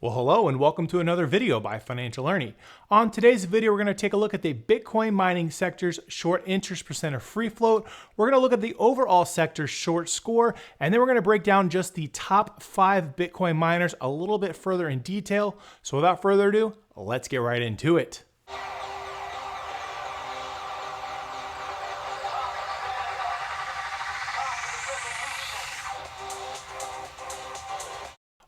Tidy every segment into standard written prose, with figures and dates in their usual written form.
Well, hello and welcome to another video by Financial Ernie. On today's video, we're going to take a look at the Bitcoin mining sector's short interest percent of free float. We're going to look at the overall sector's short score, and then we're going to break down just the top 5 Bitcoin miners a little bit further in detail. So without further ado, let's get right into it.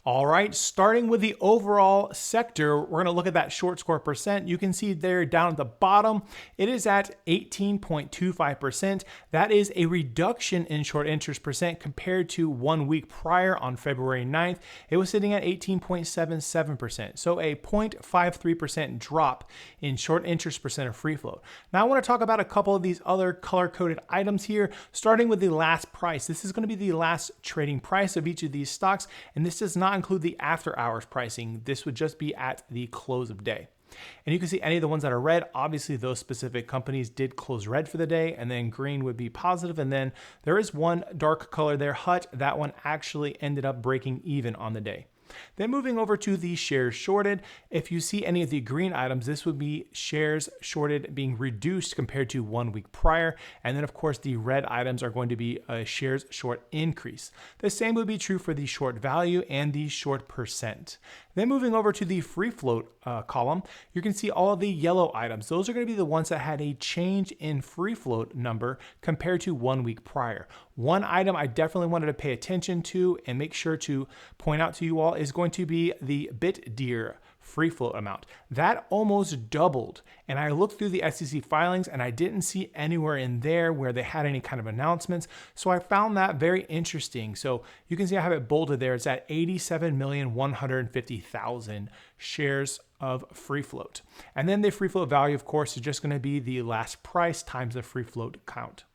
All right, starting with the overall sector, we're going to look at that short score percent. You can see there down at the bottom, it is at 18.25%. That is a reduction in short interest percent compared to 1 week prior on February 9th. It was sitting at 18.77%. So a 0.53% drop in short interest percent of free float. Now I want to talk about a couple of these other color-coded items here, starting with the last price. This is going to be the last trading price of each of these stocks, and this does not include the after hours pricing. This would just be at the close of day. And you can see any of the ones that are red, obviously those specific companies did close red for the day, and then green would be positive. And then there is one dark color there, HUT. That one actually ended up breaking even on the day. Then moving over to the shares shorted, if you see any of the green items, this would be shares shorted being reduced compared to 1 week prior. And then of course the red items are going to be a shares short increase. The same would be true for the short value and the short percent. Then moving over to the free float column, you can see all of the yellow items. Those are going to be the ones that had a change in free float number compared to 1 week prior. One item I definitely wanted to pay attention to and make sure to point out to you all is going to be the BTDR free float amount. That almost doubled. And I looked through the SEC filings and I didn't see anywhere in there where they had any kind of announcements. So I found that very interesting. So you can see I have it bolded there. It's at 87,150,000 shares of free float. And then the free float value, of course, is just going to be the last price times the free float count.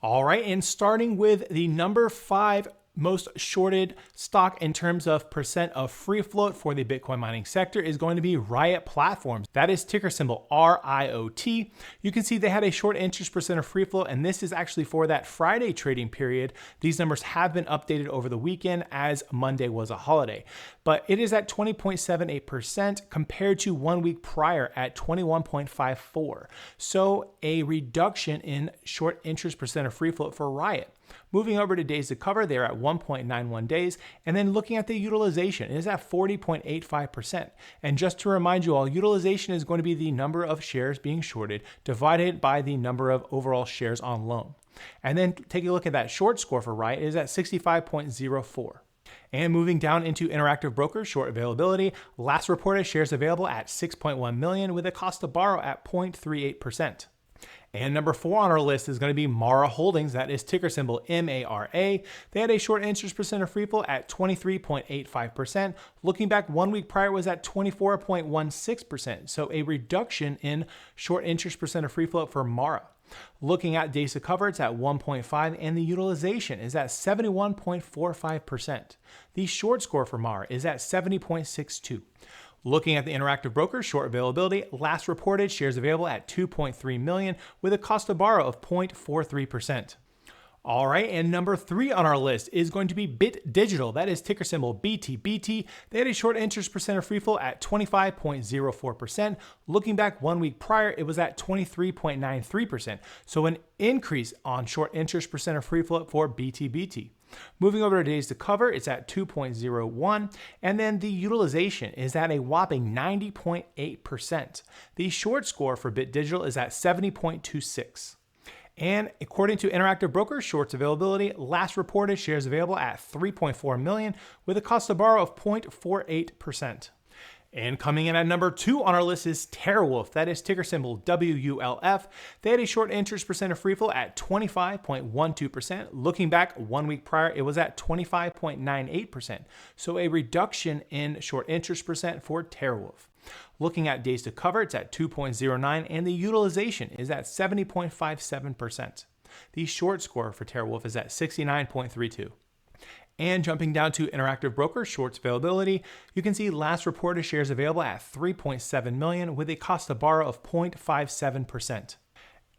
All right, and starting with the number 5 most shorted stock in terms of percent of free float for the Bitcoin mining sector is going to be RIOT Platforms. That is ticker symbol RIOT. You can see they had a short interest percent of free float, and this is actually for that Friday trading period. These numbers have been updated over the weekend as Monday was a holiday, but it is at 20.78% compared to 1 week prior at 21.54. So a reduction in short interest percent of free float for RIOT. Moving over to days to cover, they're at 1.91 days. And then looking at the utilization, it is at 40.85%. And just to remind you all, utilization is going to be the number of shares being shorted divided by the number of overall shares on loan. And then take a look at that short score for RIOT, it is at 65.04. And moving down into Interactive Brokers, short availability, last reported shares available at 6.1 million with a cost to borrow at 0.38%. And number 4 on our list is going to be Mara Holdings. That is ticker symbol MARA. They had a short interest percent of free float at 23.85%. Looking back 1 week prior was at 24.16%. So a reduction in short interest percent of free float for Mara. Looking at days to cover, it's at 1.5 and the utilization is at 71.45%. The short score for Mara is at 70.62. Looking at the Interactive Brokers, short availability, last reported shares available at 2.3 million with a cost to borrow of 0.43%. All right, and number 3 on our list is going to be Bit Digital. That is ticker symbol BTBT. They had a short interest percent of free float at 25.04%. Looking back 1 week prior, it was at 23.93%. So an increase on short interest percent of free float for BTBT. Moving over to days to cover, it's at 2.01, and then the utilization is at a whopping 90.8%. The short score for Bit Digital is at 70.26. And according to Interactive Brokers, shorts availability, last reported shares available at 3.4 million with a cost to borrow of 0.48%. And coming in at number 2 on our list is TeraWulf. That is ticker symbol WULF. They had a short interest percent of free float at 25.12%. Looking back 1 week prior, it was at 25.98%. So a reduction in short interest percent for TeraWulf. Looking at days to cover, it's at 2.09 and the utilization is at 70.57%. The short score for TeraWulf is at 69.32. And jumping down to Interactive Brokers, shorts availability, you can see last reported shares available at 3.7 million with a cost to borrow of 0.57%.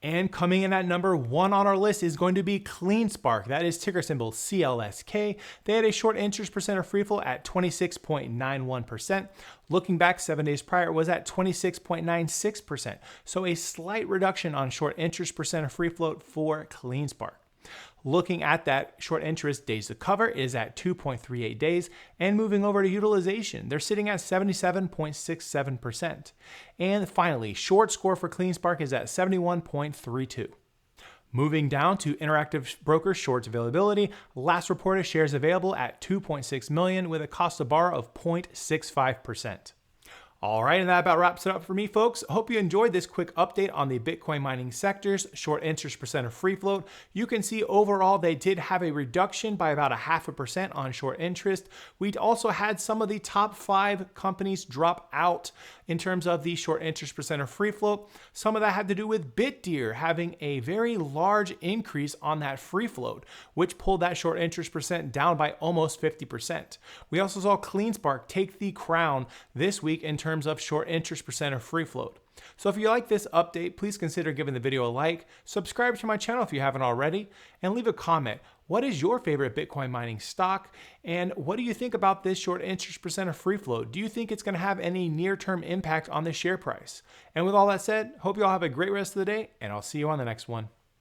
And coming in at number 1 on our list is going to be CleanSpark. That is ticker symbol CLSK. They had a short interest percent of free float at 26.91%. Looking back 7 days prior, it was at 26.96%. So a slight reduction on short interest percent of free float for CleanSpark. Looking at that short interest days to cover is at 2.38 days, and moving over to utilization, they're sitting at 77.67%. And finally, short score for CleanSpark is at 71.32. Moving down to Interactive Brokers shorts availability, last reported shares available at 2.6 million with a cost to borrow of 0.65%. All right, and that about wraps it up for me, folks. I hope you enjoyed this quick update on the Bitcoin mining sector's short interest percent of free float. You can see overall they did have a reduction by about 0.5% on short interest. We also had some of the top 5 companies drop out in terms of the short interest percent of free float. Some of that had to do with BTDR having a very large increase on that free float, which pulled that short interest percent down by almost 50%. We also saw CleanSpark take the crown this week in terms of short interest percent of free float. So if you like this update, please consider giving the video a like, subscribe to my channel if you haven't already, and leave a comment. What is your favorite Bitcoin mining stock? And what do you think about this short interest percent of free float? Do you think it's going to have any near-term impact on the share price? And with all that said, hope you all have a great rest of the day, and I'll see you on the next one.